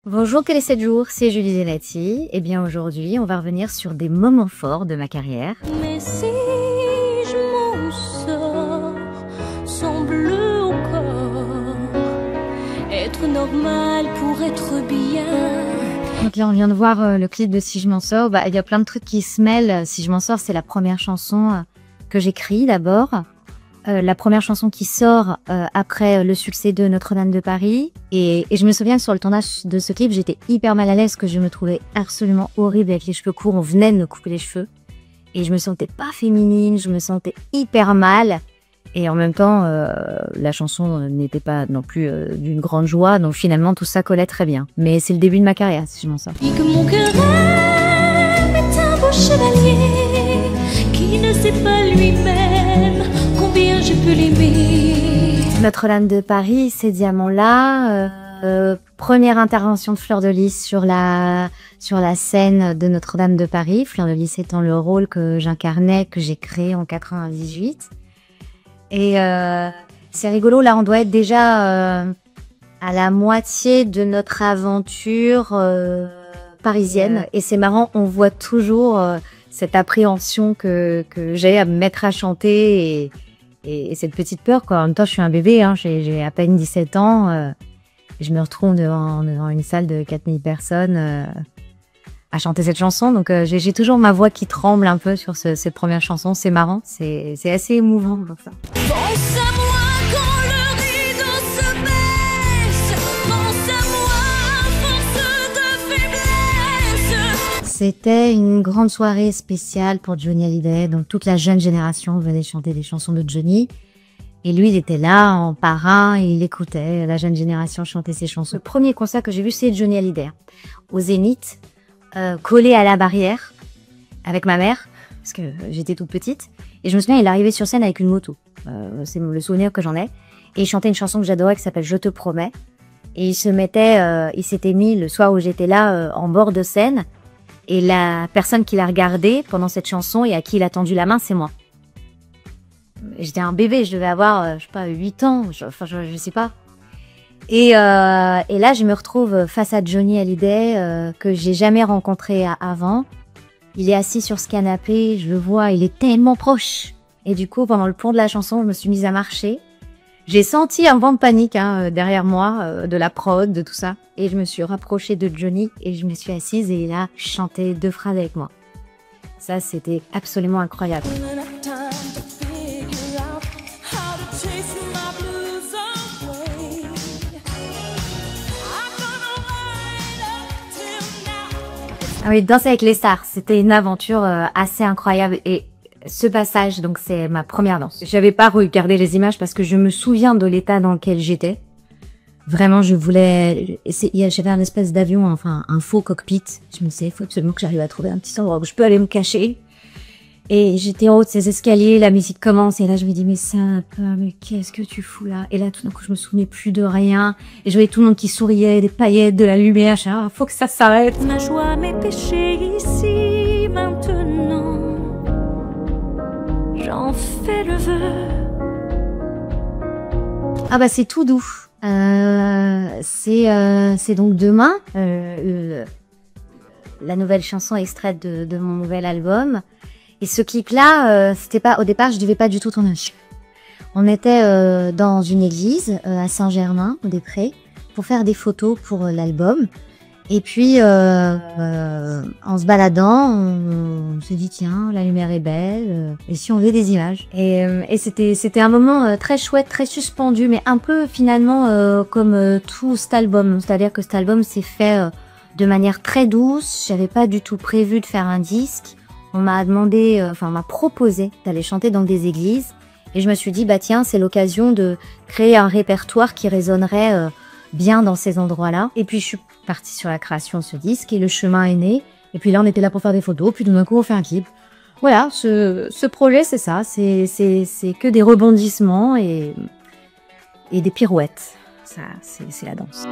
Bonjour, quel est 7 jours, c'est Julie Zenati. Et bien aujourd'hui, on va revenir sur des moments forts de ma carrière. Mais si je m'en sors sans bleu au corps, être normal pour être bien. Donc là, on vient de voir le clip de Si je m'en sors. Il y a plein de trucs qui se mêlent. Si je m'en sors, c'est la première chanson que j'écris d'abord. La première chanson qui sort après le succès de Notre-Dame de Paris. Et je me souviens que sur le tournage de ce clip, j'étais hyper mal à l'aise, que je me trouvais absolument horrible avec les cheveux courts. On venait de me couper les cheveux. Et je me sentais pas féminine, je me sentais hyper mal. Et en même temps, la chanson n'était pas non plus d'une grande joie. Donc finalement, tout ça collait très bien. Mais c'est le début de ma carrière, si je m'en sors. Et que mon cœur est un beau chevalier qui ne sait pas lui-même combien je peux l'aimer. Notre-Dame de Paris, ces diamants-là, première intervention de Fleur de Lys sur la scène de Notre-Dame de Paris. Fleur de Lys étant le rôle que j'incarnais, que j'ai créé en 98. Et c'est rigolo, là on doit être déjà à la moitié de notre aventure parisienne. Et c'est marrant, on voit toujours cette appréhension que j'ai à me mettre à chanter et cette petite peur, quoi. En même temps, je suis un bébé, hein, j'ai à peine 17 ans. Et je me retrouve devant une salle de 4000 personnes à chanter cette chanson. Donc j'ai toujours ma voix qui tremble un peu sur cette première chanson. C'est marrant, c'est assez émouvant pour ça. Pense à moi quand le rideau se baisse. Pense à moi, force de faiblesse. C'était une grande soirée spéciale pour Johnny Hallyday. Donc toute la jeune génération venait chanter des chansons de Johnny. Et lui, il était là en parrain et il écoutait la jeune génération chanter ses chansons. Le premier concert que j'ai vu, c'est Johnny Hallyday au Zénith, collé à la barrière avec ma mère, parce que j'étais toute petite. Et je me souviens, il arrivait sur scène avec une moto. C'est le souvenir que j'en ai. Et il chantait une chanson que j'adorais qui s'appelle Je te promets. Et il s'était mis le soir où j'étais là en bord de scène. Et la personne qui l'a regardé pendant cette chanson et à qui il a tendu la main, c'est moi. J'étais un bébé, je devais avoir, je sais pas, 8 ans, je sais pas. Et là, je me retrouve face à Johnny Hallyday, que j'ai jamais rencontré avant. Il est assis sur ce canapé, je le vois, il est tellement proche. Et du coup, pendant le pont de la chanson, je me suis mise à marcher. J'ai senti un vent de panique derrière moi, de la prod, de tout ça. Et je me suis rapprochée de Johnny et je me suis assise et il a chanté 2 phrases avec moi. Ça, c'était absolument incroyable. Ah oui, Danser avec les stars, c'était une aventure assez incroyable et ce passage, donc c'est ma première danse. J'avais pas regardé les images parce que je me souviens de l'état dans lequel j'étais. Vraiment, j'avais un espèce d'avion, enfin un faux cockpit. Je me disais, il faut absolument que j'arrive à trouver un petit endroit où je peux aller me cacher. Et j'étais en haut de ces escaliers, la musique commence, et là je me dis, mais mais qu'est-ce que tu fous là? Et là tout d'un coup je me souvenais plus de rien, et je voyais tout le monde qui souriait, des paillettes, de la lumière, faut que ça s'arrête. Ma joie, mes péchés ici, maintenant, j'en fais le vœu. Ah bah c'est tout doux. C'est donc demain, la nouvelle chanson extraite de mon nouvel album. Et ce clip-là, c'était pas, au départ, je devais pas du tout tourner. On était dans une église à Saint-Germain-des-Prés pour faire des photos pour l'album. Et puis, en se baladant, on s'est dit tiens, la lumière est belle. Et si on faisait des images? Et c'était un moment très chouette, très suspendu, mais un peu finalement comme tout cet album. C'est-à-dire que cet album s'est fait de manière très douce. J'avais pas du tout prévu de faire un disque. On m'a demandé, on m'a proposé d'aller chanter dans des églises. Et je me suis dit, bah tiens, c'est l'occasion de créer un répertoire qui résonnerait bien dans ces endroits-là. Et puis je suis partie sur la création de ce disque et le chemin est né. Et puis là, on était là pour faire des photos. Puis tout d'un coup, on fait un clip. Voilà, ce projet, c'est ça. C'est que des rebondissements et des pirouettes. Ça, c'est la danse.